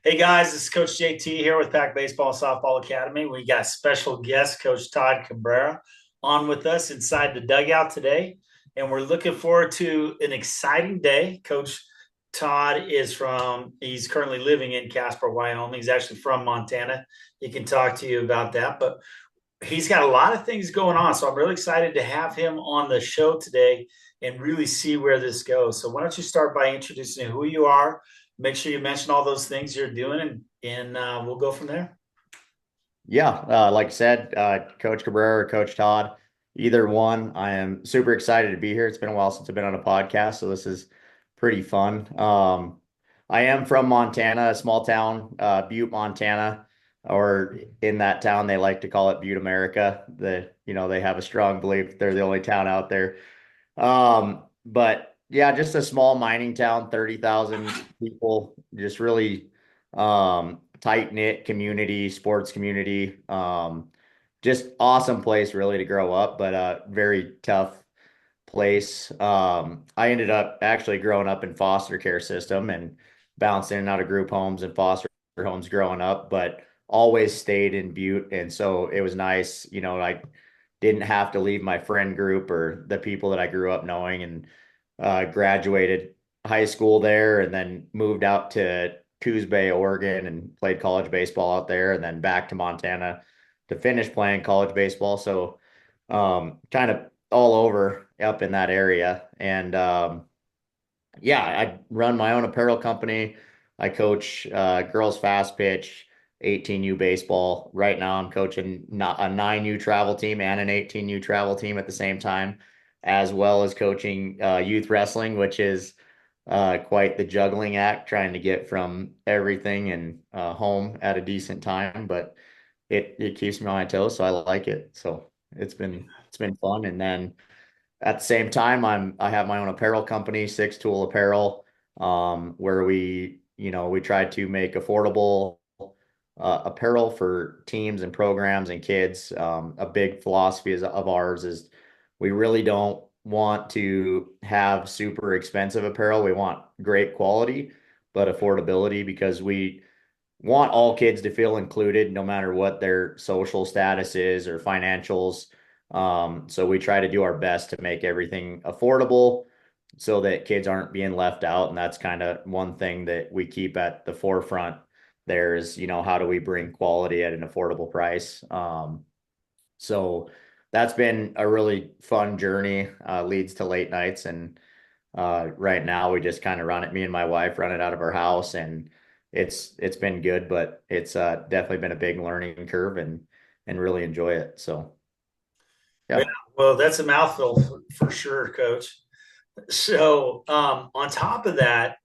Hey guys, this is Coach JT here with Pack Baseball Softball Academy. We got special guest Coach Todd Cabrera on with us inside the dugout today, and we're looking forward to an exciting day. Coach Todd he's currently living in Casper, Wyoming. He's actually from Montana. He can talk to you about that, but he's got a lot of things going on. So I'm really excited to have him on the show today and really see where this goes. So why don't you start by introducing who you are? Make sure you mention all those things you're doing, and we'll go from there. Yeah, like I said, Coach Cabrera or Coach Todd, either one. I am super excited to be here. It's been a while since I've been on a podcast, so this is pretty fun. I am from Montana, a small town, Butte, Montana, or in that town they like to call it Butte, America. They have a strong belief that they're the only town out there. But yeah, just a small mining town, 30,000 people, just really tight knit community, sports community. Just awesome place really to grow up, but a very tough place. I ended up actually growing up in foster care system and bouncing in and out of group homes and foster homes growing up, but always stayed in Butte. And so it was nice, I didn't have to leave my friend group or the people that I grew up knowing, and graduated high school there and then moved out to Coos Bay, Oregon, and played college baseball out there, and then back to Montana to finish playing college baseball. So kind of all over up in that area. And yeah, I run my own apparel company. I coach girls fast pitch, 18U baseball. Right now, I'm coaching a 9U travel team and an 18U travel team at the same time, as well as coaching youth wrestling, which is quite the juggling act, trying to get from everything and home at a decent time. But it keeps me on my toes, so I like it. So it's been fun. And then at the same time, I have my own apparel company, Six Tool Apparel, where we try to make affordable apparel for teams and programs and kids. A big philosophy of ours is we really don't want to have super expensive apparel. We want great quality, but affordability, because we want all kids to feel included no matter what their social status is or financials. So we try to do our best to make everything affordable so that kids aren't being left out. And that's kind of one thing that we keep at the forefront. There's, how do we bring quality at an affordable price? So that's been a really fun journey, leads to late nights. And right now we just kind of run it, me and my wife run it out of our house, and it's been good, but it's definitely been a big learning curve, and really enjoy it. So Yeah, yeah. well, that's a mouthful for sure, Coach. So on top of that,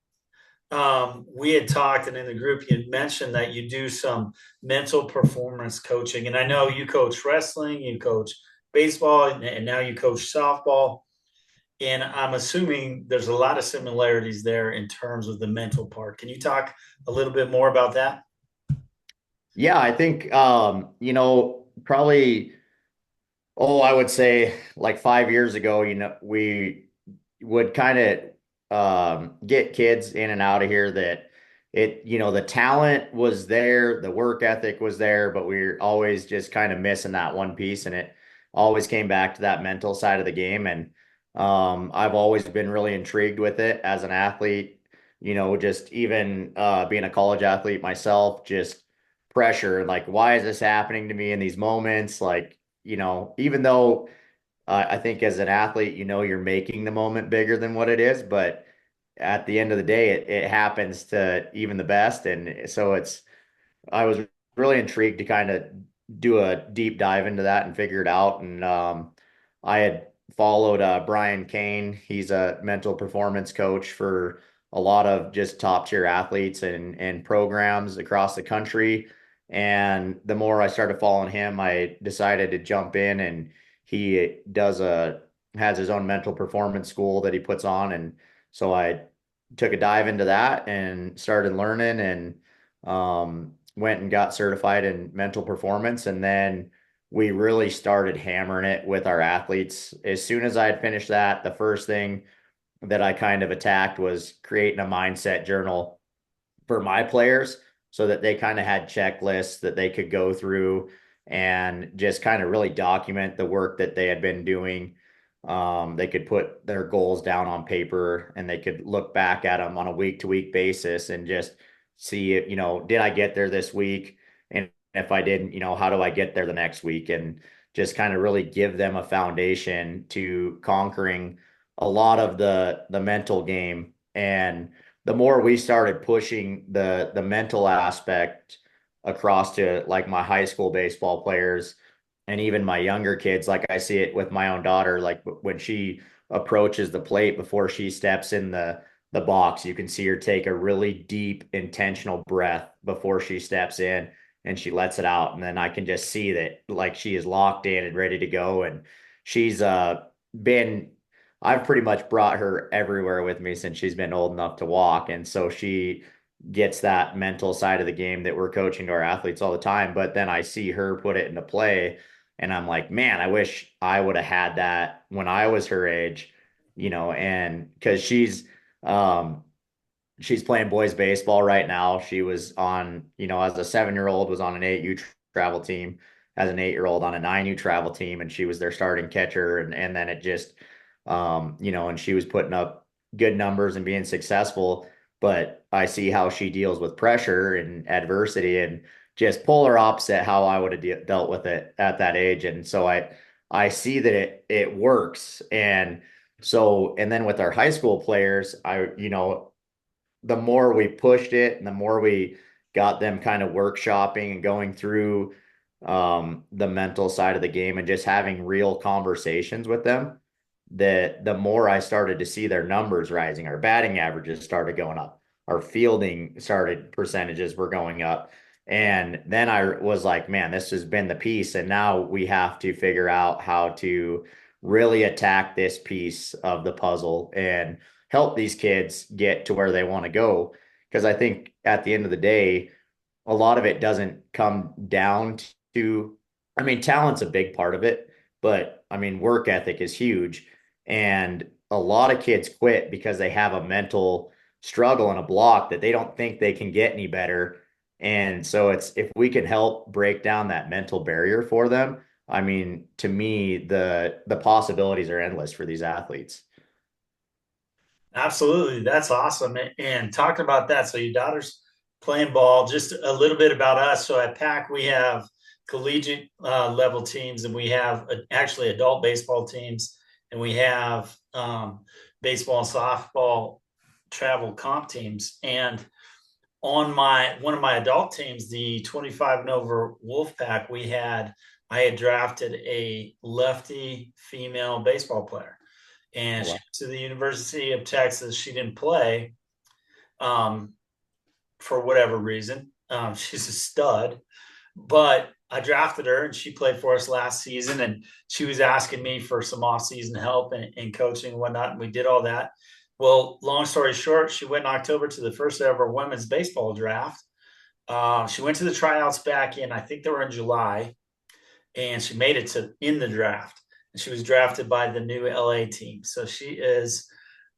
we had talked, and in the group, you had mentioned that you do some mental performance coaching, and I know you coach wrestling, you coach baseball, and now you coach softball. And I'm assuming there's a lot of similarities there in terms of the mental part. Can you talk a little bit more about that? Yeah, I think probably, I would say like 5 years ago, we would kind of get kids in and out of here that the talent was there, the work ethic was there, but we are always just kind of missing that one piece. And it always came back to that mental side of the game. And I've always been really intrigued with it as an athlete, just even being a college athlete myself, just pressure, like, why is this happening to me in these moments? Like, even though I think as an athlete, you're making the moment bigger than what it is, but at the end of the day, it happens to even the best. And so I was really intrigued to kind of do a deep dive into that and figure it out. And I had followed Brian Kane. He's a mental performance coach for a lot of just top tier athletes and programs across the country. And the more I started following him, I decided to jump in, and he has his own mental performance school that he puts on. And so I took a dive into that and started learning, and went and got certified in mental performance. And then we really started hammering it with our athletes. As soon as I had finished that, the first thing that I kind of attacked was creating a mindset journal for my players so that they kind of had checklists that they could go through and just kind of really document the work that they had been doing. They could put their goals down on paper and they could look back at them on a week to week basis and just see if, did I get there this week? And if I didn't, how do I get there the next week? And just kind of really give them a foundation to conquering a lot of the mental game. And the more we started pushing the mental aspect across to like my high school baseball players and even my younger kids, like I see it with my own daughter, like when she approaches the plate before she steps in the box, you can see her take a really deep, intentional breath before she steps in and she lets it out. And then I can just see that like she is locked in and ready to go. And she's been I've pretty much brought her everywhere with me since she's been old enough to walk. And so she gets that mental side of the game that we're coaching to our athletes all the time. But then I see her put it into play and I'm like, man, I wish I would have had that when I was her age, and because um, she's playing boys baseball right now. She was on, as a 7-year old was on an 8U travel team, as an 8-year old on a 9U travel team, and she was their starting catcher. And then it just, and she was putting up good numbers and being successful. But I see how she deals with pressure and adversity and just polar opposite how I would have dealt with it at that age. And so I see that it works. And so, and then with our high school players, the more we pushed it and the more we got them kind of workshopping and going through the mental side of the game and just having real conversations with them, that the more I started to see their numbers rising, our batting averages started going up, our fielding started percentages were going up. And then I was like, man, this has been the piece. And now we have to figure out how to really attack this piece of the puzzle and help these kids get to where they want to go. Because I think at the end of the day, a lot of it doesn't come down to, I mean, talent's a big part of it, but I mean, work ethic is huge. And a lot of kids quit because they have a mental struggle and a block that they don't think they can get any better. And so it's if we can help break down that mental barrier for them, I mean, to me, the possibilities are endless for these athletes. Absolutely. That's awesome. And talking about that, so your daughter's playing ball, just a little bit about us. So at PAC, we have collegiate level teams and we have actually adult baseball teams and we have baseball and softball travel comp teams. And on one of my adult teams, the 25 and over Wolfpack, I had drafted a lefty female baseball player Oh, and she wow. went to the University of Texas. She didn't play um, for whatever reason. She's a stud, but I drafted her and she played for us last season. And she was asking me for some off-season help and coaching and whatnot. And we did all that. Well, long story short, she went in October to the first ever women's baseball draft. She went to the tryouts back in, I think they were in July, and she made it to in the draft. And she was drafted by the new LA team. So she is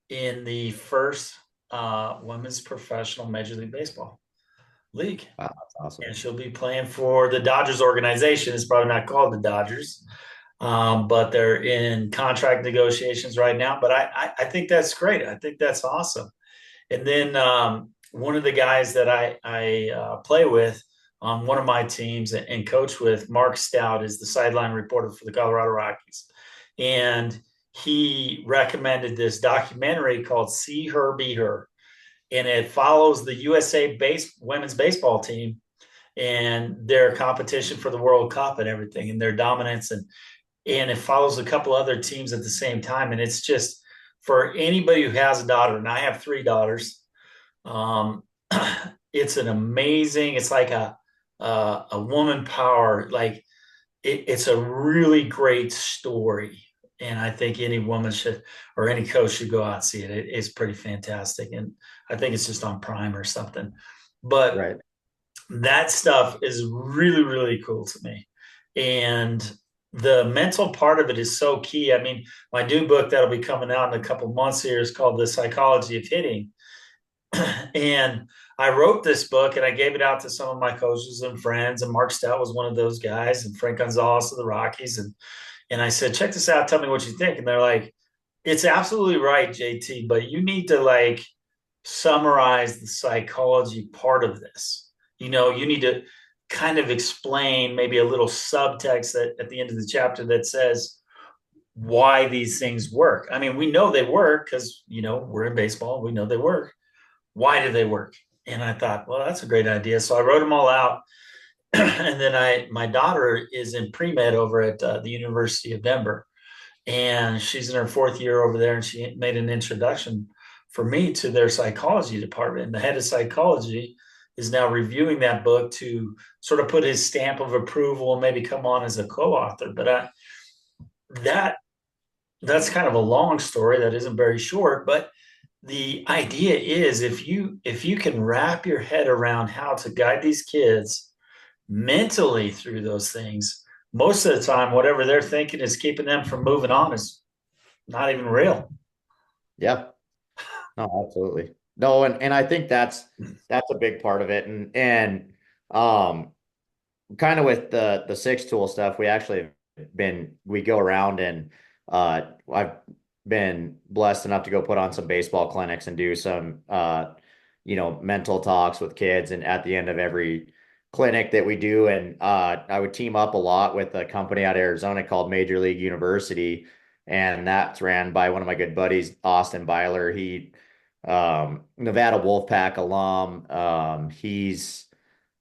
in the first women's professional Major League Baseball league. Wow, that's awesome. And she'll be playing for the Dodgers organization. It's probably not called the Dodgers, but they're in contract negotiations right now. But I think that's great. I think that's awesome. And then one of the guys that I play with on one of my teams and coach with, Mark Stout, is the sideline reporter for the Colorado Rockies. And he recommended this documentary called See Her, Be Her. And it follows the USA women's baseball team and their competition for the World Cup and everything and their dominance. And it follows a couple other teams at the same time. And it's just for anybody who has a daughter, and I have 3 daughters, um, it's an amazing, it's like a woman power, like it's a really great story. And I think any woman should, or any coach should go out and see it. It's pretty fantastic. And I think it's just on Prime or something. But Right. that stuff is really, really cool to me. And the mental part of it is so key. I mean, my new book that'll be coming out in a couple months here is called The Psychology of Hitting. And I wrote this book and I gave it out to some of my coaches and friends. And Mark Stout was one of those guys, and Frank Gonzalez of the Rockies. And I said, check this out. Tell me what you think. And they're like, it's absolutely right, JT, but you need to like summarize the psychology part of this. You need to kind of explain maybe a little subtext at the end of the chapter that says why these things work. I mean, we know they work because, we're in baseball. We know they work. Why do they work? And I thought, well, that's a great idea. So I wrote them all out. And then my daughter is in pre-med over at the University of Denver, and she's in her fourth year over there, and she made an introduction for me to their psychology department. And the head of psychology is now reviewing that book to sort of put his stamp of approval and maybe come on as a co-author. But that that's kind of a long story that isn't very short. But the idea is, if you can wrap your head around how to guide these kids mentally through those things, most of the time whatever they're thinking is keeping them from moving on is not even real. Yeah. No, absolutely. No, and I think that's a big part of it. And um kind of with the six tool stuff, we actually have we go around and I've been blessed enough to go put on some baseball clinics and do some mental talks with kids, and at the end of every clinic that we do, and I would team up a lot with a company out of Arizona called Major League University, and that's ran by one of my good buddies, Austin Byler. He Nevada Wolfpack alum. He's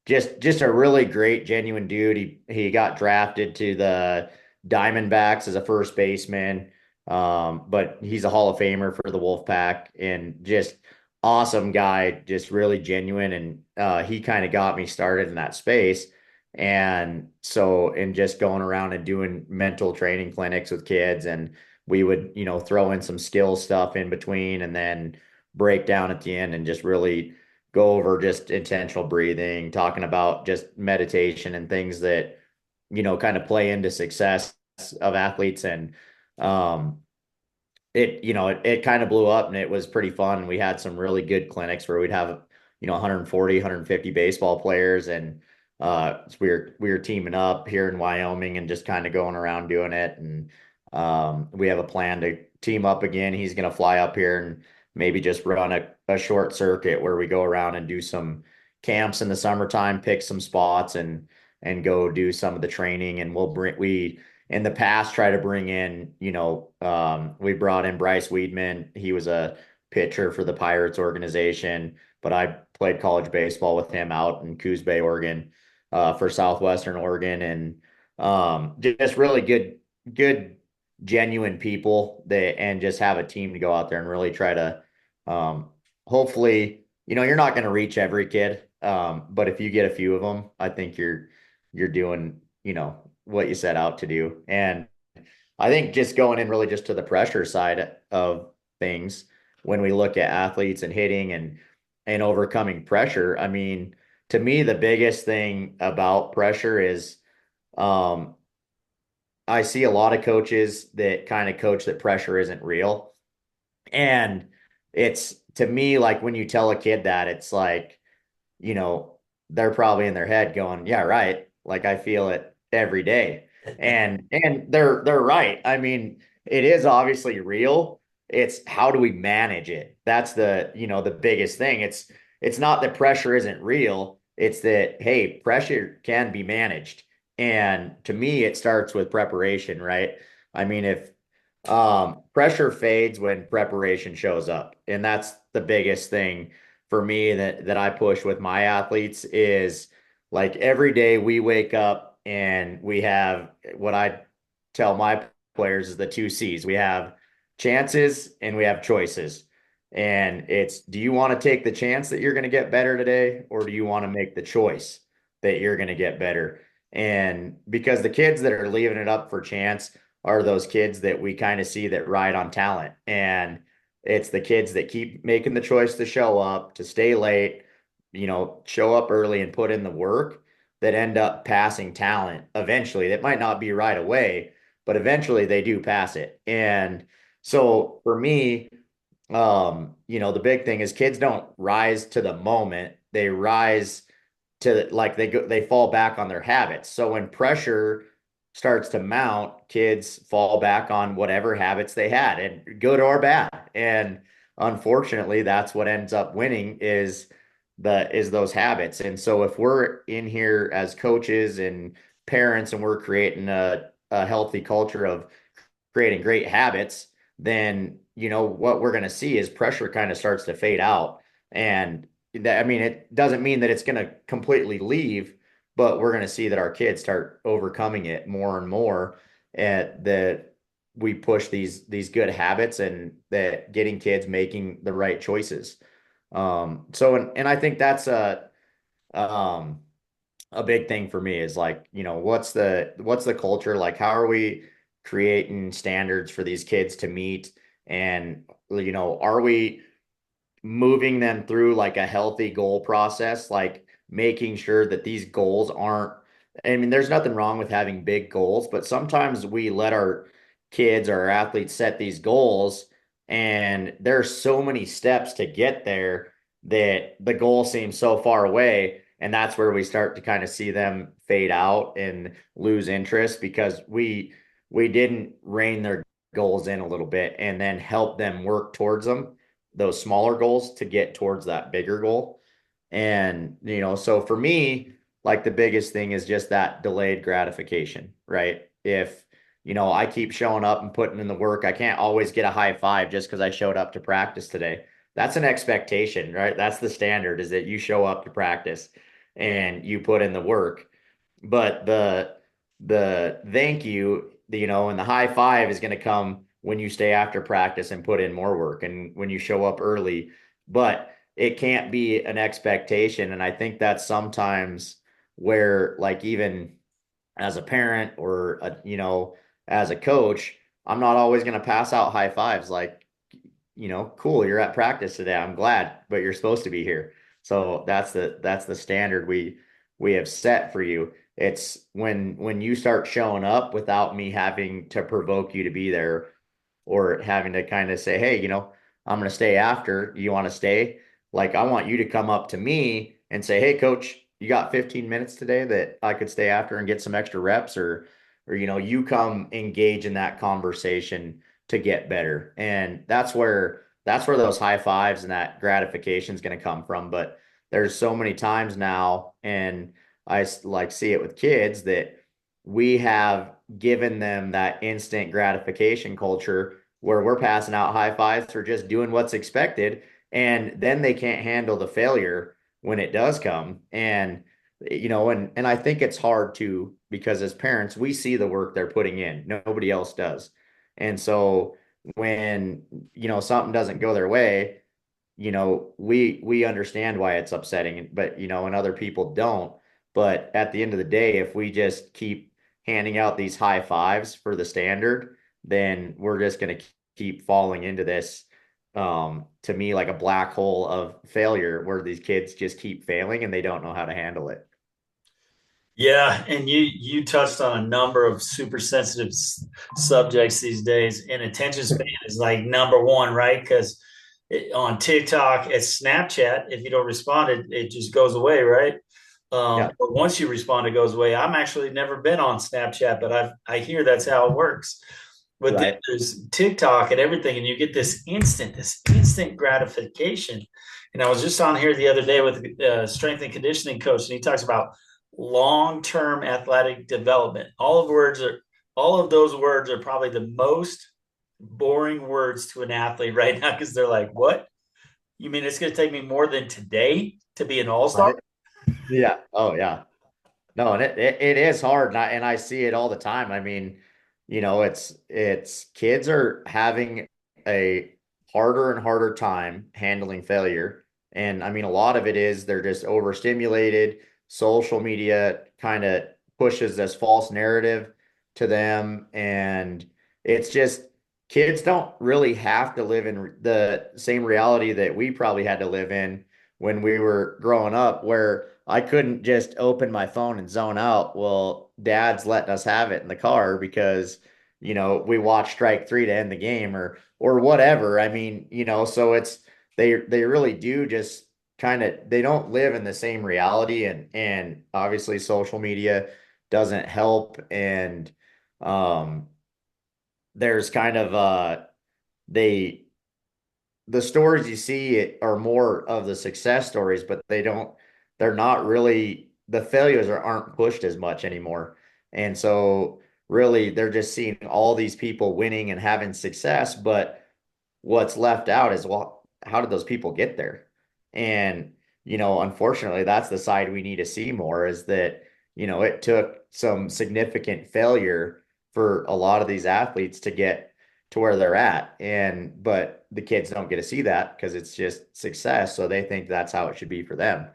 just a really great, genuine dude. He got drafted to the Diamondbacks as a first baseman, but he's a Hall of Famer for the Wolfpack, and just awesome guy, just really genuine. And he kind of got me started in that space. And so, in just going around and doing mental training clinics with kids, and we would, throw in some skill stuff in between, and then break down at the end and just really go over just intentional breathing, talking about just meditation and things that, kind of play into success of athletes. And um, it kind of blew up, and it was pretty fun. We had some really good clinics where we'd have, 140, 150 baseball players. And so we were teaming up here in Wyoming and just kind of going around doing it. And we have a plan to team up again. He's going to fly up here and maybe just run a short circuit where we go around and do some camps in the summertime, pick some spots, and go do some of the training. And we in the past try to bring in, we brought in Bryce Weedman. He was a pitcher for the Pirates organization, but I played college baseball with him out in Coos Bay, Oregon, for Southwestern Oregon. And just really good, genuine people that, and just have a team to go out there and really try to, hopefully, you're not going to reach every kid. But if you get a few of them, I think you're doing, what you set out to do. And I think just going in really just to the pressure side of things, when we look at athletes and hitting and overcoming pressure, I mean, to me, the biggest thing about pressure is, um, I see a lot of coaches that kind of coach that pressure isn't real. And it's, to me, like when you tell a kid that, it's like, you know, they're probably in their head going, yeah, right. Like I feel it every day. And they're right. I mean, it is obviously real. It's how do we manage it? That's the biggest thing. It's not that pressure isn't real. It's that, hey, pressure can be managed. And to me, it starts with preparation, right? I mean, if pressure fades when preparation shows up. And that's the biggest thing for me that I push with my athletes is like every day we wake up and we have what I tell my players is the two C's. We have chances and we have choices. And it's, do you want to take the chance that you're going to get better today, or do you want to make the choice that you're going to get better? And because the kids that are leaving it up for chance are those kids that we kind of see that ride on talent. And it's the kids that keep making the choice to show up, to stay late, show up early and put in the work, that end up passing talent eventually. That might not be right away, but eventually they do pass it. And so for me, the big thing is kids don't rise to the moment. They rise to like they fall back on their habits. So when pressure starts to mount, kids fall back on whatever habits they had, and good or bad. And unfortunately, that's what ends up winning is those habits. And so if we're in here as coaches and parents and we're creating a healthy culture of creating great habits, then what we're going to see is pressure kind of starts to fade out. And that, I mean, it doesn't mean that it's going to completely leave, but we're going to see that our kids start overcoming it more and more, and that we push these good habits and that getting kids making the right choices. And I think that's um a big thing for me is like, what's the culture like? How are we creating standards for these kids to meet? And, are we moving them through like a healthy goal process, like making sure that these goals aren't, I mean, there's nothing wrong with having big goals, but sometimes we let our kids or our athletes set these goals and there's so many steps to get there that the goal seems so far away. And that's where we start to kind of see them fade out and lose interest because we didn't rein their goals in a little bit and then help them work towards them, those smaller goals, to get towards that bigger goal. And, so for me, like the biggest thing is just that delayed gratification, right? If, I keep showing up and putting in the work, I can't always get a high five just because I showed up to practice today. That's an expectation, right? That's the standard, is that you show up to practice and you put in the work. But the thank you, and the high five is going to come when you stay after practice and put in more work and when you show up early. But it can't be an expectation. And I think that's sometimes where, like, even as a parent or as a coach, I'm not always going to pass out high fives like, cool, you're at practice today. I'm glad, but you're supposed to be here. So that's the standard we have set for you. It's when you start showing up without me having to provoke you to be there or having to kind of say, hey, I'm going to stay after. You want to stay? Like, I want you to come up to me and say, hey, coach, you got 15 minutes today that I could stay after and get some extra reps, or, you come engage in that conversation to get better. And that's where those high fives and that gratification is going to come from. But there's so many times now, and like see it with kids, that we have given them that instant gratification culture where we're passing out high fives for just doing what's expected, and then they can't handle the failure when it does come. And I think it's hard to, because as parents we see the work they're putting in, nobody else does. And so when something doesn't go their way, we understand why it's upsetting, but and other people don't. But at the end of the day, if we just keep handing out these high fives for the standard, then we're just going to keep falling into this, to me, like a black hole of failure where these kids just keep failing and they don't know how to handle it. Yeah, and you touched on a number of super sensitive subjects these days, and attention span is like number one, right? Because on TikTok, it's Snapchat. If you don't respond, it just goes away, right? Yeah, But once you respond, it goes away. I'm actually never been on Snapchat, but I hear that's how it works. But then right. there's TikTok and everything, and you get this instant gratification. And I was just on here the other day with a strength and conditioning coach, and he talks about long-term athletic development. All of those words are probably the most boring words to an athlete right now because they're like, "What? You mean it's going to take me more than today to be an all-star?" Right. Yeah. Oh, yeah. No, and it is hard, and I see it all the time. I mean, it's kids are having a harder and harder time handling failure. And I mean, a lot of it is they're just overstimulated. Social media kind of pushes this false narrative to them, and it's just kids don't really have to live in the same reality that we probably had to live in when we were growing up, where I couldn't just open my phone and zone out. Well, dad's letting us have it in the car because, we watch strike three to end the game or whatever. I mean, so they really do just kind of they don't live in the same reality and obviously social media doesn't help and um there's kind of they the stories you see are more of the success stories, but they're not really, the failures aren't pushed as much anymore. And so really they're just seeing all these people winning and having success, but what's left out is, well, how did those people get there? And, unfortunately, that's the side we need to see more is that, it took some significant failure for a lot of these athletes to get to where they're at. But the kids don't get to see that because it's just success. So they think that's how it should be for them.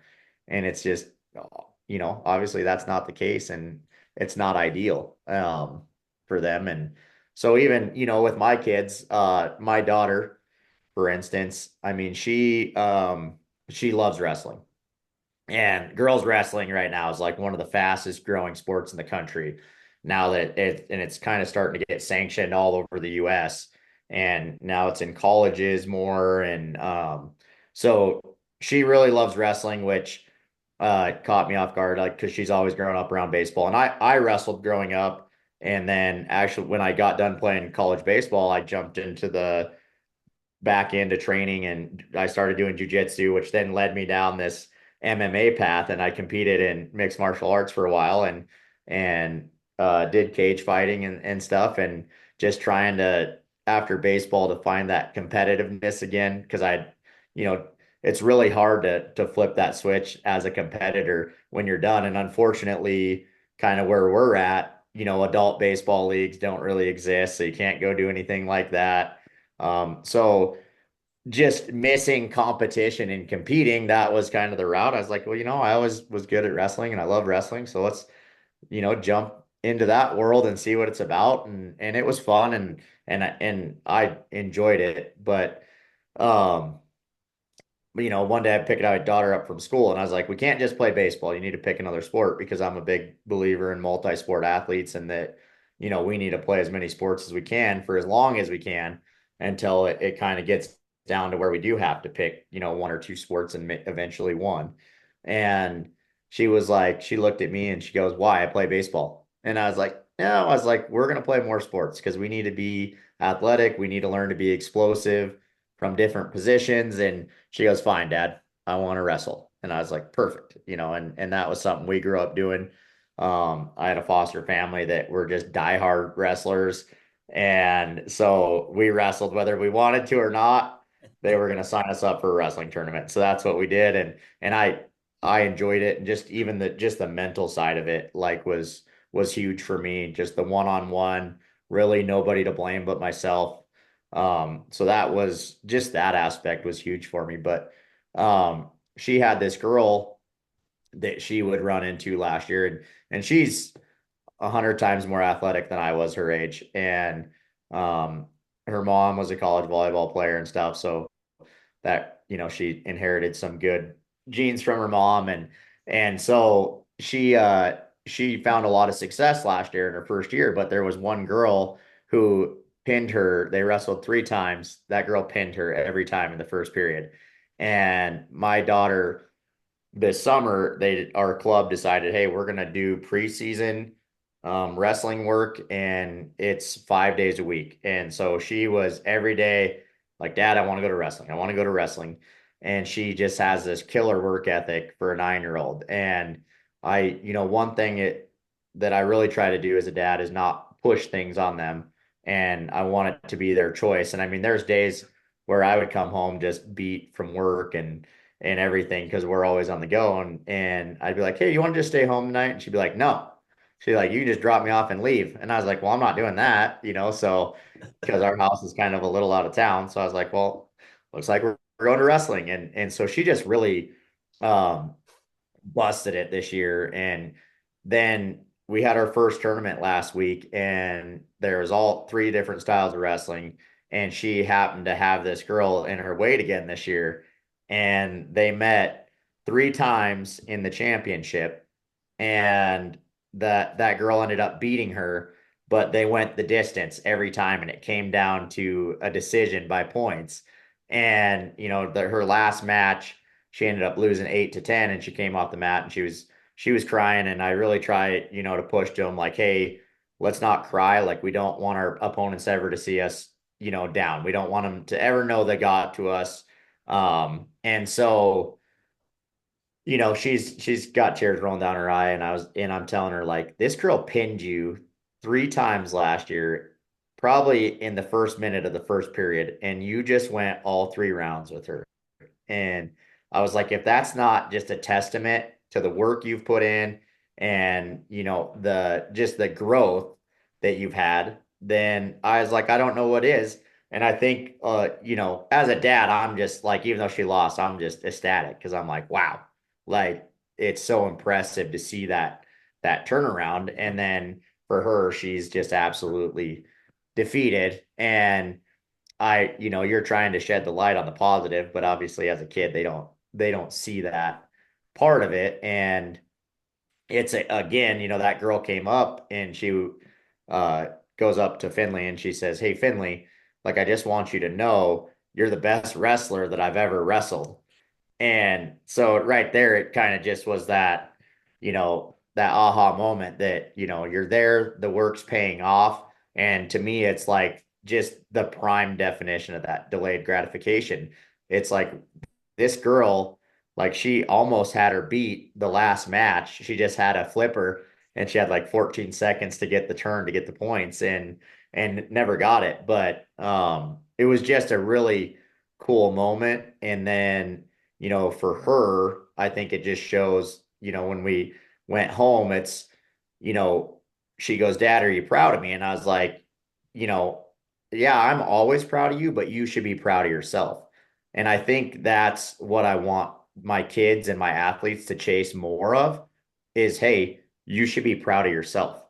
And it's just, obviously that's not the case and it's not ideal for them. And so even, with my kids, my daughter, for instance, I mean, she loves wrestling. And girls wrestling right now is like one of the fastest growing sports in the country. Now that it's kind of starting to get sanctioned all over the US. And now it's in colleges more. And so she really loves wrestling, which caught me off guard, like because she's always grown up around baseball. And I wrestled growing up. And then actually when I got done playing college baseball, I jumped into the back into training and I started doing jujitsu, which then led me down this MMA path. And I competed in mixed martial arts for a while and did cage fighting and stuff and just trying to after baseball to find that competitiveness again because you know, it's really hard to flip that switch as a competitor when you're done. And unfortunately, kind of where we're at, adult baseball leagues don't really exist, so you can't go do anything like that. So just missing competition and competing, that was kind of the route. I was like, well, I always was good at wrestling and I love wrestling. So let's, jump into that world and see what it's about. And it was fun and I enjoyed it. Um, one day I picked my daughter up from school and I was like, we can't just play baseball. You need to pick another sport because I'm a big believer in multi-sport athletes and that, we need to play as many sports as we can for as long as we can until it kind of gets down to where we do have to pick, one or two sports and eventually one. And she was like, she looked at me and she goes, why? I play baseball. And I was like, no, I was like, we're going to play more sports because we need to be athletic. We need to learn to be explosive from different positions. And she goes, fine, Dad, I want to wrestle. And I was like, perfect, and that was something we grew up doing. I had a foster family that were just diehard wrestlers. And so we wrestled whether we wanted to or not. They were going to sign us up for a wrestling tournament. So that's what we did. And I enjoyed it. And just even the mental side of it, like was huge for me. Just the one-on-one, really nobody to blame but myself. So that was just that aspect was huge for me. But she had this girl that she would run into last year, and she's 100 times more athletic than I was her age. And her mom was a college volleyball player and stuff. So that, she inherited some good genes from her mom. And so she found a lot of success last year in her first year, but there was one girl who pinned her. They wrestled 3 times. That girl pinned her every time in the first period. And my daughter this summer, our club decided, hey, we're gonna do preseason wrestling work, and it's 5 days a week. And so she was every day like, Dad, I want to go to wrestling. I want to go to wrestling. And she just has this killer work ethic for a 9-year-old. And one thing that I really try to do as a dad is not push things on them. And I want it to be their choice. And I mean, there's days where I would come home just beat from work and everything because we're always on the go. And I'd be like, hey, you want to just stay home tonight? And she'd be like, no. She's like, you can just drop me off and leave. And I was like, well, I'm not doing that, so because our house is kind of a little out of town. So I was like, well, looks like we're going to wrestling. And so she just really um busted it this year. And then we had our first tournament last week, and there was all 3 different styles of wrestling. And she happened to have this girl in her weight again this year, and they met 3 times in the championship, and that girl ended up beating her. but they went the distance every time and it came down to a decision by points. And, her last match, she ended up losing 8-10 and she came off the mat and she was crying. And I really try, to push to them like, hey, let's not cry. Like we don't want our opponents ever to see us, down. We don't want them to ever know they got to us. And so, she's got tears rolling down her eye, and I'm telling her like this girl pinned you 3 times last year, probably in the first minute of the first period, and you just went all 3 rounds with her. And I was like, if that's not just a testament to the work you've put in and the growth that you've had, then I was like, I don't know what is. And I think as a dad, I'm just like, even though she lost, I'm just ecstatic because I'm like, wow, like it's so impressive to see that turnaround. And then for her, she's just absolutely defeated. And you're trying to shed the light on the positive, but obviously as a kid, they don't see that part of it. And again, that girl came up and she uh goes up to Finley and she says, "Hey Finley, like I just want you to know you're the best wrestler that I've ever wrestled." And so right there, it kind of just was that aha moment that, you're there, the work's paying off. And to me, it's like just the prime definition of that delayed gratification. It's like this girl, like she almost had her beat the last match. She just had a flipper and she had like 14 seconds to get the turn to get the points and never got it. But it was just a really cool moment. And then for her, I think it just shows, when we went home, you know, she goes, "Dad, are you proud of me?" And I was like, you know, yeah, I'm always proud of you, but you should be proud of yourself. And I think that's what I want my kids and my athletes to chase more of is, hey, you should be proud of yourself.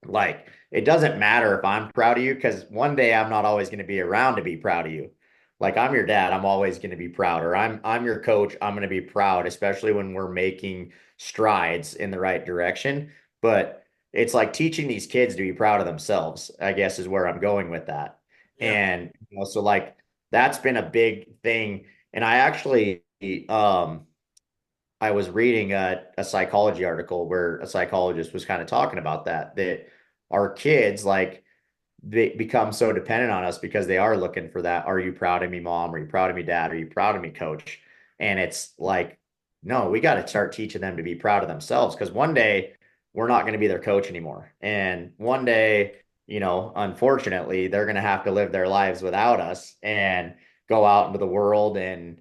Like, it doesn't matter if I'm proud of you because one day I'm not always going to be around to be proud of you. Like I'm your dad, I'm always going to be proud, or I'm your coach, I'm going to be proud, especially when we're making strides in the right direction. But it's like teaching these kids to be proud of themselves, I guess is where I'm going with that. Yeah. And so like that's been a big thing. And I actually I was reading a psychology article where a psychologist was kind of talking about that our kids like they become so dependent on us because they are looking for that. Are you proud of me, mom? Are you proud of me, dad? Are you proud of me, coach? And it's like, no, we got to start teaching them to be proud of themselves because one day we're not going to be their coach anymore. And one day, unfortunately, they're going to have to live their lives without us and go out into the world. And,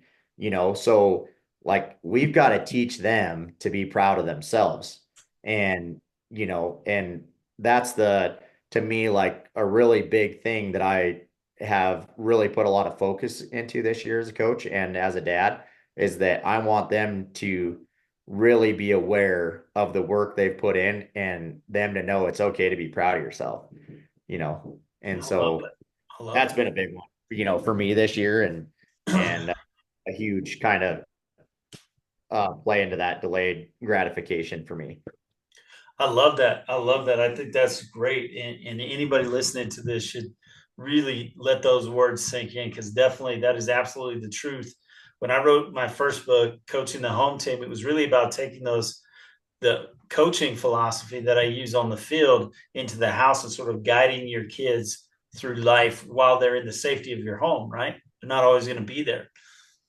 so like we've got to teach them to be proud of themselves. And, and that's to me like a really big thing that I have really put a lot of focus into this year as a coach and as a dad is that I want them to really be aware of the work they've put in and them to know it's okay to be proud of yourself, And I love so it. I love that's it. been a big one, for me this year and a huge kind of play into that delayed gratification for me. I love that. I love that. I think that's great. And anybody listening to this should really let those words sink in because definitely that is absolutely the truth. When I wrote my first book, Coaching the Home Team, it was really about taking the coaching philosophy that I use on the field into the house and sort of guiding your kids through life while they're in the safety of your home, right? They're not always going to be there.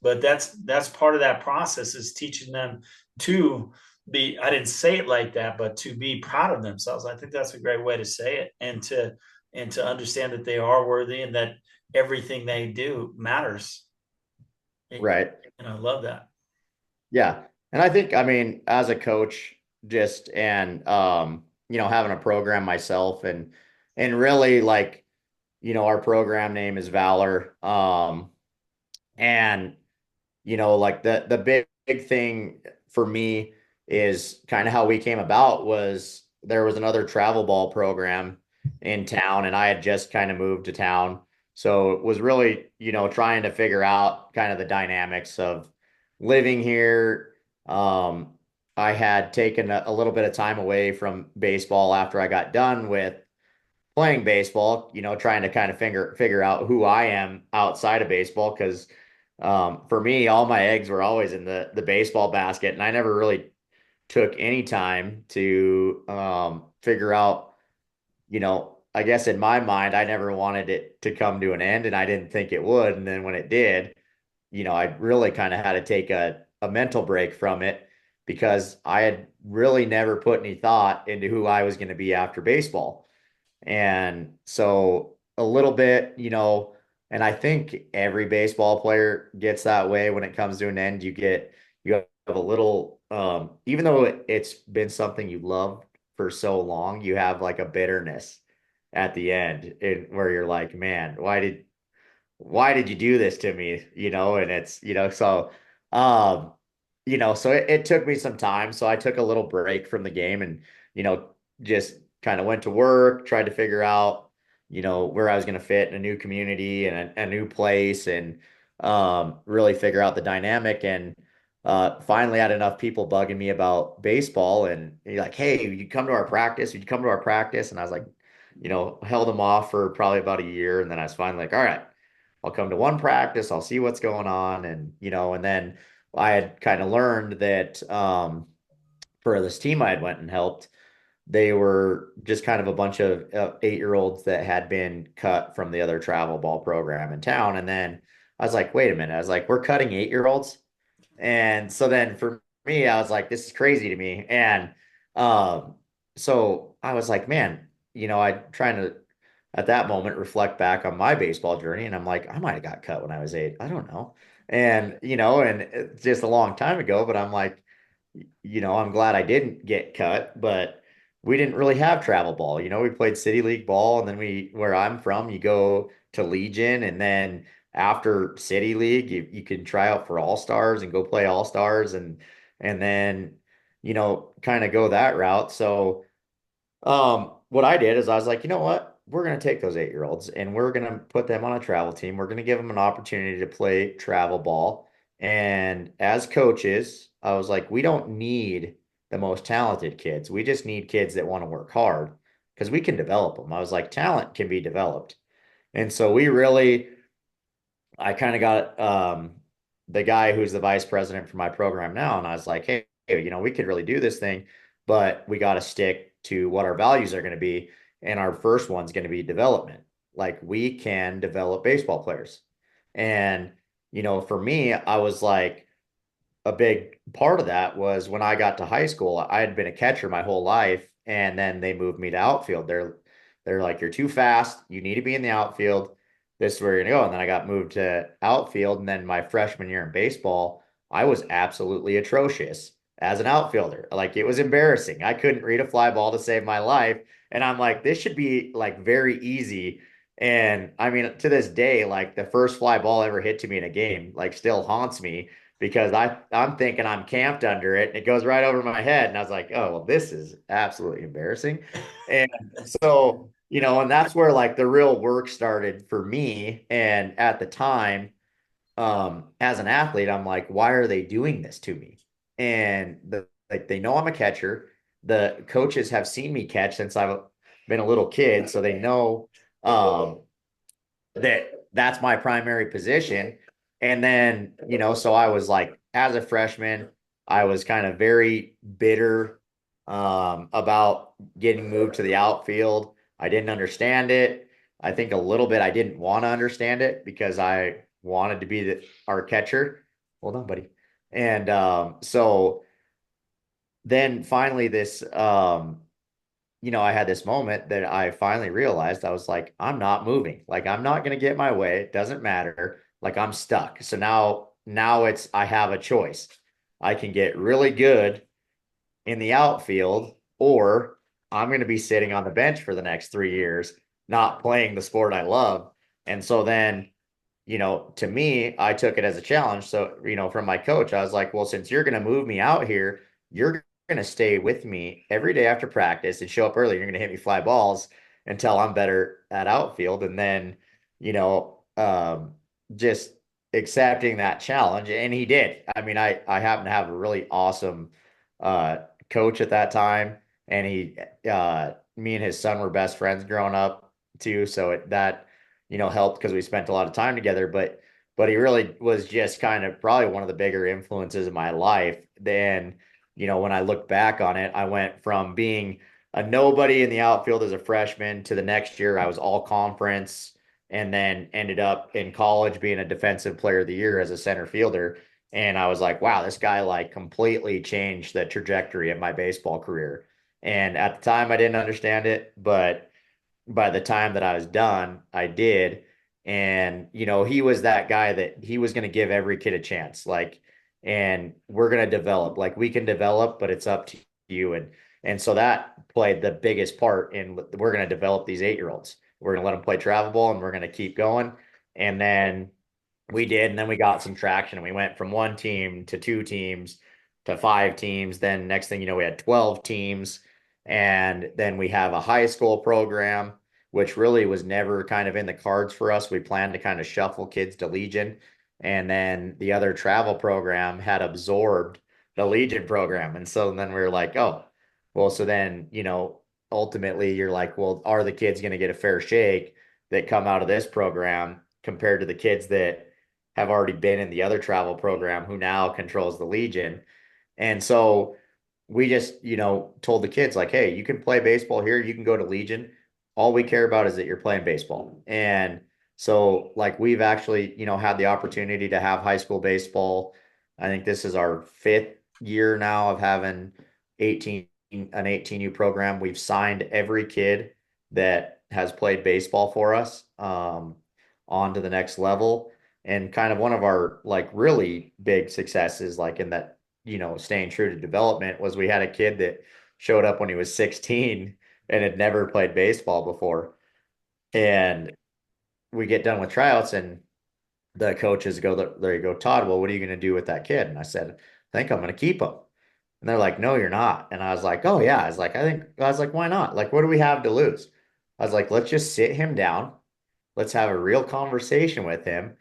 But that's part of that process is teaching them to be, I didn't say it like that, but to be proud of themselves. I think that's a great way to say it, and to understand that they are worthy and that everything they do matters. Right. And I love that. Yeah. And I think, I mean, as a coach, just and having a program myself and really like, our program name is Valor. And like the big thing for me is kind of how we came about was there was another travel ball program in town and I had just kind of moved to town. So it was really, trying to figure out kind of the dynamics of living here. I had taken a little bit of time away from baseball after I got done with playing baseball, trying to kind of figure out who I am outside of baseball. Because for me, all my eggs were always in the baseball basket, and I never really took any time to figure out, I guess in my mind, I never wanted it to come to an end, and I didn't think it would. And then when it did, I really kind of had to take a mental break from it because I had really never put any thought into who I was going to be after baseball. And so a little bit, and I think every baseball player gets that way when it comes to an end. You have a little, even though it's been something you loved for so long, you have like a bitterness at the end where you're like, man, why did you do this to me? And it's, um, so it took me some time. So I took a little break from the game and, you know, just kind of went to work, tried to figure out, where I was going to fit in a new community and a new place and really figure out the dynamic. And finally had enough people bugging me about baseball and you're like, hey, you come to our practice, you come to our practice. And I was like, held them off for probably about a year. And then I was finally like, all right, I'll come to one practice, I'll see what's going on. And, and then I had kind of learned that for this team I had went and helped, they were just kind of a bunch of 8-year-olds that had been cut from the other travel ball program in town. And then I was like, wait a minute. I was like, we're cutting 8-year-olds. And so then for me, I was like, this is crazy to me. And um, so I was like, man, I trying to at that moment reflect back on my baseball journey. And I'm like, I might have got cut when I was 8. I don't know. And, and it's just a long time ago, but I'm like, I'm glad I didn't get cut, but we didn't really have travel ball. We played city league ball and then where I'm from, you go to Legion and then after city league, you can try out for all stars and go play all stars and then, kind of go that route. So, what I did is I was like, you know what? We're going to take those 8-year-olds and we're going to put them on a travel team. We're going to give them an opportunity to play travel ball. And as coaches, I was like, we don't need the most talented kids. We just need kids that want to work hard because we can develop them. I was like, talent can be developed. And so I kind of got the guy who's the vice president for my program now, and I was like, hey, we could really do this thing, but we got to stick to what our values are going to be. And our first one's going to be development. Like we can develop baseball players. And, for me, I was like, a big part of that was when I got to high school, I had been a catcher my whole life, and then they moved me to outfield. They're like, you're too fast. You need to be in the outfield. This is where you're gonna go. And then I got moved to outfield. And then my freshman year in baseball, I was absolutely atrocious as an outfielder. Like it was embarrassing. I couldn't read a fly ball to save my life. And I'm like, this should be like very easy. And I mean, to this day, like the first fly ball ever hit to me in a game, like still haunts me because I'm thinking I'm camped under it and it goes right over my head. And I was like, oh, well, this is absolutely embarrassing. And so, and that's where like the real work started for me. And at the time, as an athlete, I'm like, why are they doing this to me? And like they know I'm a catcher. The coaches have seen me catch since I've been a little kid, so they know um that's my primary position. And then, so I was like, as a freshman, I was kind of very bitter about getting moved to the outfield. I didn't understand it. I think a little bit I didn't want to understand it because I wanted to be our catcher. Hold on, buddy. And so then finally I had this moment that I finally realized I was like, I'm not moving. Like I'm not going to get my way. It doesn't matter. Like I'm stuck. So now I have a choice. I can get really good in the outfield, or I'm going to be sitting on the bench for the next 3 years, not playing the sport I love. And so then, to me, I took it as a challenge. So, from my coach, I was like, well, since you're going to move me out here, you're going to stay with me every day after practice and show up early. You're going to hit me fly balls until I'm better at outfield. And then, you know, um, just accepting that challenge. And he did. I mean, I happen to have a really awesome coach at that time. And me and his son were best friends growing up. too. So that, helped because we spent a lot of time together. But he really was just kind of probably one of the bigger influences in my life. Then, when I look back on it, I went from being a nobody in the outfield as a freshman to the next year I was all conference and then ended up in college being a defensive player of the year as a center fielder. And I was like, wow, this guy like completely changed the trajectory of my baseball career. And at the time I didn't understand it, but by the time that I was done, I did. And, he was that guy that he was going to give every kid a chance. Like, and we're going to develop, like we can develop, but it's up to you. And so that played the biggest part in we're going to develop these 8-year-olds. We're going to let them play travel ball and we're going to keep going. And then we did. And then we got some traction and we went from one team to two teams to five teams. Then next thing you know, we had 12 teams. And then we have a high school program, which really was never kind of in the cards for us. We planned to kind of shuffle kids to Legion. And then the other travel program had absorbed the Legion program. And so then we were like, oh, well, so then, ultimately you're like, well, are the kids going to get a fair shake that come out of this program compared to the kids that have already been in the other travel program who now controls the Legion? And so we just, told the kids like, hey, you can play baseball here, you can go to Legion. All we care about is that you're playing baseball. And so like we've actually, had the opportunity to have high school baseball. I think this is our fifth year now of having 18 an 18U program. We've signed every kid that has played baseball for us on to the next level. And kind of one of our like really big successes, like in that, staying true to development, was we had a kid that showed up when he was 16 and had never played baseball before. And we get done with tryouts and the coaches go, there you go, Todd. Well, what are you going to do with that kid? And I said, I think I'm going to keep him. And they're like, no, you're not. And I was like, oh yeah. I was like, why not? Like, what do we have to lose? I was like, let's just sit him down. Let's have a real conversation with him.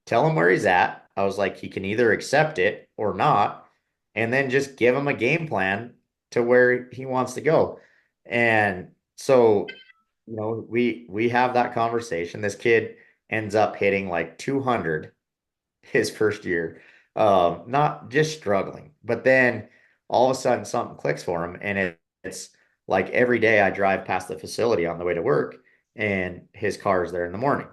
Tell him where he's at. I was like, he can either accept it or not, and then just give him a game plan to where he wants to go. And so, we have that conversation. This kid ends up hitting like 200 his first year, not just struggling, but then all of a sudden something clicks for him, and it's like every day I drive past the facility on the way to work, and his car is there in the morning.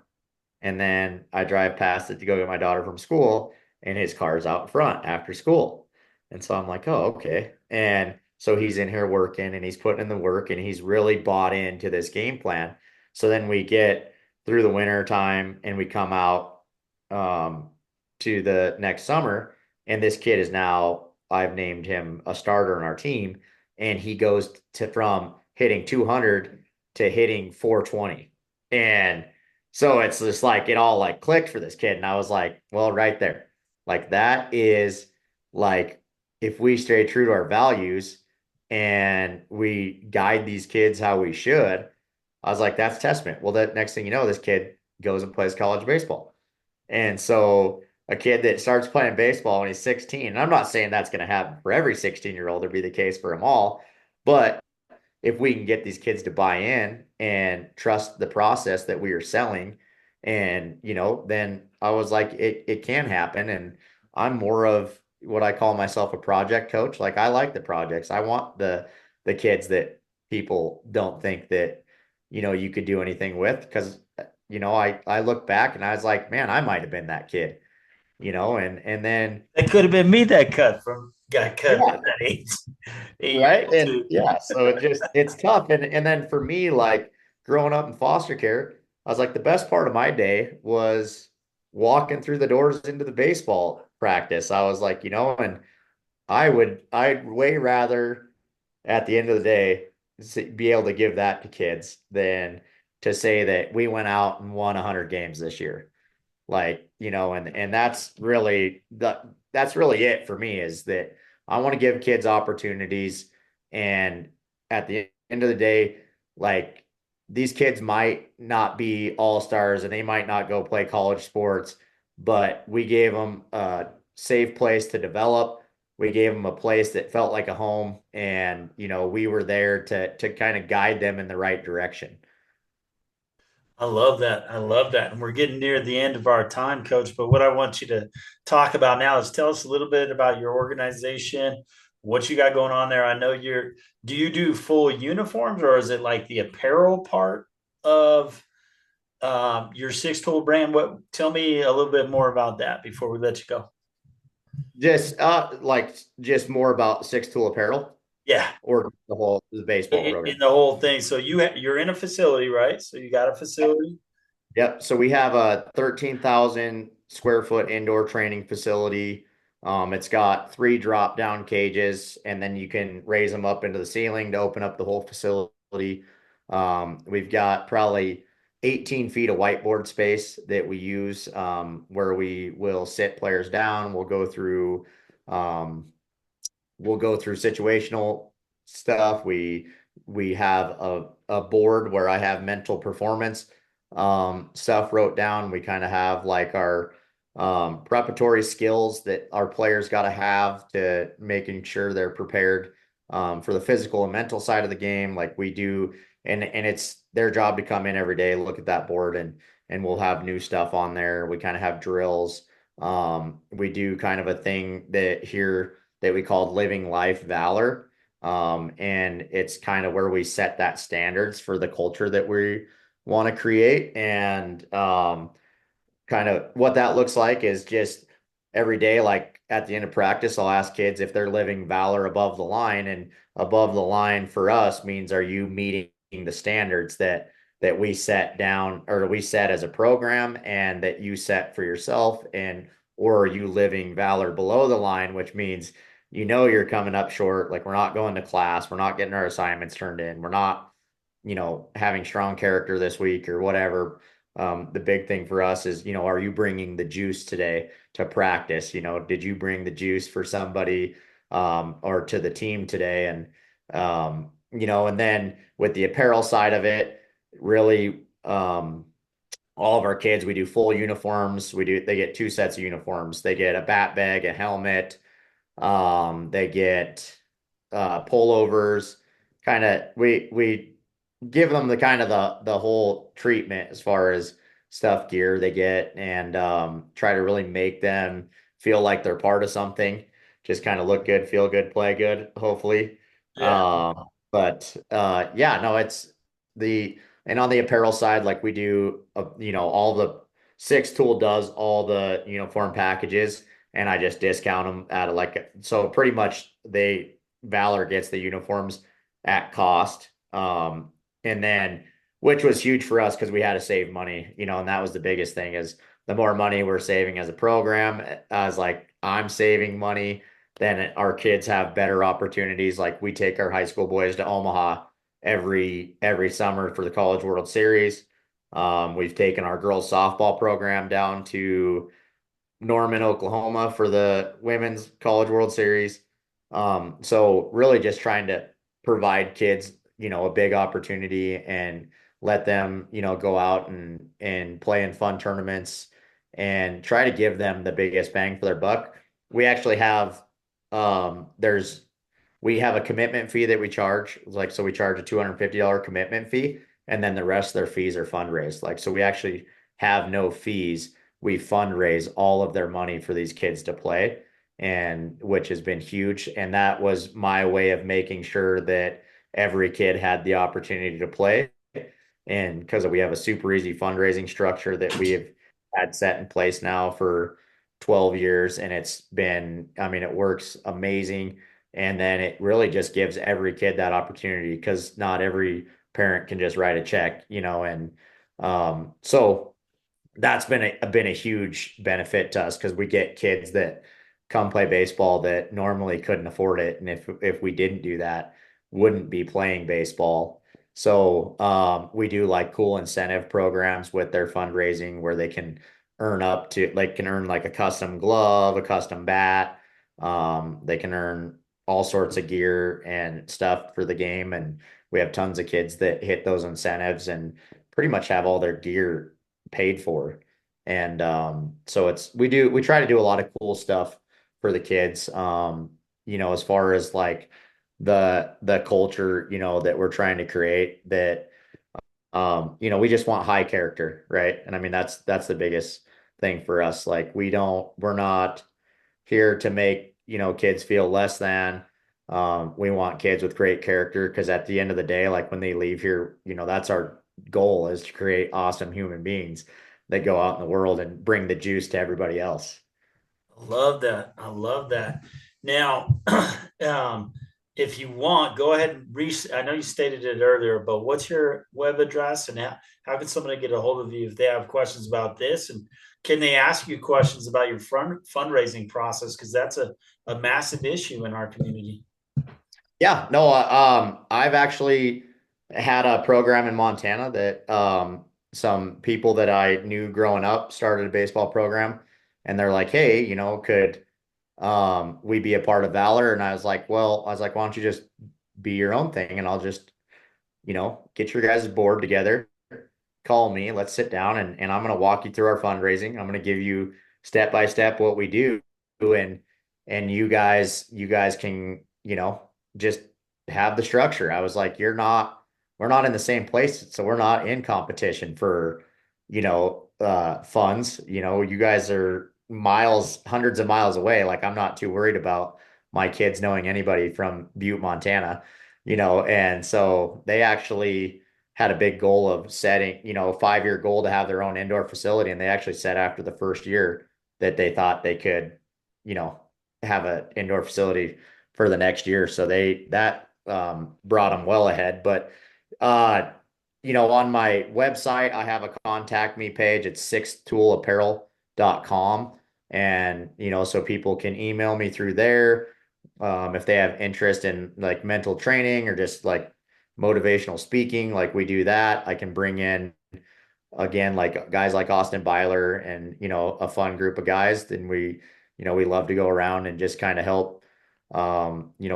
And then I drive past it to go get my daughter from school, and his car's out front after school. And so I'm like, oh, okay. And so he's in here working and he's putting in the work and he's really bought into this game plan. So then we get through the winter time and we come out um, to the next summer, and this kid is now, I've named him a starter on our team, and he goes to from hitting 200 to hitting 420. And so it's just like it all like clicked for this kid. And I was like, well, right there. Like that is like if we stay true to our values and we guide these kids how we should, I was like, that's testament. Well, that next thing you know, this kid goes and plays college baseball. And so a kid that starts playing baseball when he's 16, and I'm not saying that's going to happen for every 16-year-old or be the case for them all, but if we can get these kids to buy in and trust the process that we are selling, and then I was like, it can happen. And I'm more of what I call myself a project coach. Like I like the projects. I want the kids that people don't think that you could do anything with, because I look back and I was like, man, I might have been that kid, and then That could have been me that got cut yeah. at that age. 8 years Right. old And too. yeah, so it's tough. And then for me, like growing up in foster care, I was like the best part of my day was walking through the doors into the baseball practice. I was like, and I'd way rather at the end of the day be able to give that to kids than to say that we went out and won 100 games this year. Like, and that's really it for me, is that I want to give kids opportunities. And at the end of the day, like these kids might not be all stars and they might not go play college sports, but we gave them a safe place to develop. We gave them a place that felt like a home, and we were there to kind of guide them in the right direction. I love that. I love that. And we're getting near the end of our time, Coach. But what I want you to talk about now is tell us a little bit about your organization, what you got going on there. I know do you do full uniforms or is it like the apparel part of your Six Tool brand? Tell me a little bit more about that before we let you go. Just more about Six Tool Apparel Yeah, or the baseball in program. the whole thing. So you're in a facility, right? So you got a facility. Yep. So we have a 13,000 square foot indoor training facility. It's got three drop down cages, and then you can raise them up into the ceiling to open up the whole facility. We've got probably 18 feet of whiteboard space that we use, where we will sit players down. Um, we'll go through situational stuff. We have a board where I have mental performance stuff wrote down. We kind of have like our preparatory skills that our players got to have to making sure they're prepared for the physical and mental side of the game, like we do. And it's their job to come in every day, look at that board, and we'll have new stuff on there. We kind of have drills. We do kind of a thing that here that we called Living Life Valor. And it's kind of where we set that standards for the culture that we want to create. And kind of what that looks like is just every day, like at the end of practice, I'll ask kids if they're living Valor above the line. And above the line for us means, are you meeting the standards that we set down or we set as a program and that you set for yourself? And or are you living Valor below the line, which means you're coming up short, like we're not going to class, we're not getting our assignments turned in, we're not having strong character this week or whatever. The big thing for us is, are you bringing the juice today to practice? Did you bring the juice for somebody or to the team today? And then with the apparel side of it, really, all of our kids, we do full uniforms. They get two sets of uniforms. They get a bat bag, a helmet. They get pullovers. Kind of, we give them the kind of the whole treatment as far as stuff gear they get, and try to really make them feel like they're part of something. Just kind of look good, feel good, play good, hopefully. Yeah. But yeah, no, it's the and on the apparel side, like we do, all the Six Tool does all the uniform packages, and I just discount them at so pretty much Valor gets the uniforms at cost. And then, which was huge for us because we had to save money, and that was the biggest thing is the more money we're saving as a program, as like I'm saving money, then our kids have better opportunities. Like we take our high school boys to Omaha every summer for the College World Series. We've taken our girls softball program down to Norman, Oklahoma for the Women's College World Series. So really just trying to provide kids, a big opportunity and let them, go out and play in fun tournaments and try to give them the biggest bang for their buck. We actually have there's we have a commitment fee that we charge. Like so we charge a $250 commitment fee, and then the rest of their fees are fundraised. Like so we actually have no fees. We fundraise all of their money for these kids to play, and which has been huge. And that was my way of making sure that every kid had the opportunity to play. And because we have a super easy fundraising structure that we have had set in place now for 12 years, and I mean, it works amazing. And then it really just gives every kid that opportunity because not every parent can just write a check, and so that's been a huge benefit to us because we get kids that come play baseball that normally couldn't afford it, and if we didn't do that, wouldn't be playing baseball. So we do like cool incentive programs with their fundraising where they can earn like a custom glove, a custom bat. They can earn all sorts of gear and stuff for the game, and we have tons of kids that hit those incentives and pretty much have all their gear paid for. And so we try to do a lot of cool stuff for the kids. As far as like the culture, that we're trying to create that We just want high character, right? And I mean, that's the biggest thing for us. Like we're not here to make, kids feel less than. We want kids with great character because at the end of the day, like when they leave here, that's our goal is to create awesome human beings that go out in the world and bring the juice to everybody else. Love that. I love that. Now, if you want, go ahead and I know you stated it earlier, but what's your web address and how can somebody get a hold of you if they have questions about this? And can they ask you questions about your fundraising process? Because that's a massive issue in our community. Yeah, no, I've actually had a program in Montana that some people that I knew growing up started a baseball program, and they're like, "Hey, could we be a part of Valor?" And I was like, "Why don't you just be your own thing, and I'll just, get your guys' board together, call me, let's sit down, and I'm going to walk you through our fundraising. I'm going to give you step by step what we do, and you guys can, just have the structure." I was like, we're not in the same place, so we're not in competition for, funds. You guys are miles, hundreds of miles away. Like I'm not too worried about my kids knowing anybody from Butte, Montana, and so they actually had a big goal of setting, a 5-year goal to have their own indoor facility. And they actually said after the first year that they thought they could, you know, have an indoor facility for the next year. So that brought them well ahead. But, uh, on my website, I have a contact me page. It's sixthtoolapparel.com. And, so people can email me through there. If they have interest in like mental training or just like motivational speaking, like we do that. I can bring in again like guys like Austin Byler and a fun group of guys. Then we love to go around and just kind of help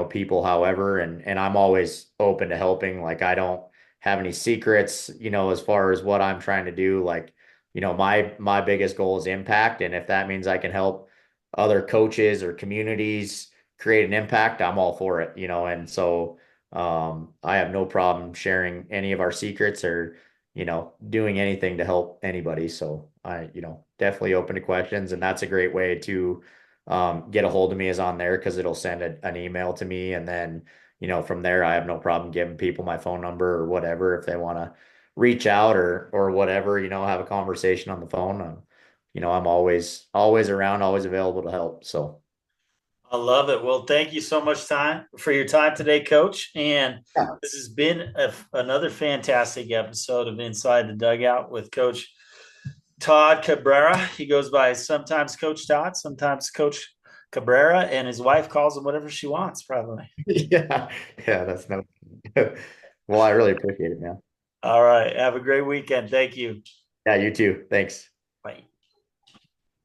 people however and I'm always open to helping. Like I don't have any secrets, as far as what I'm trying to do. Like, my biggest goal is impact. And if that means I can help other coaches or communities create an impact, I'm all for it, and so I have no problem sharing any of our secrets or, doing anything to help anybody. So I, definitely open to questions. And that's a great way to get a hold of me is on there because it'll send an email to me. And then, from there, I have no problem giving people my phone number or whatever if they want to reach out or whatever, have a conversation on the phone. I'm always around, always available to help. So I love it. Well, thank you so much time for your time today, Coach. And yeah. this has been another fantastic episode of Inside the Dugout with Coach Todd Cabrera. He goes by sometimes Coach Todd, sometimes Coach Cabrera, and his wife calls him whatever she wants, probably. Yeah. Yeah, that's no. Well, I really appreciate it, man. All right. Have a great weekend. Thank you. Yeah, you too. Thanks. Bye.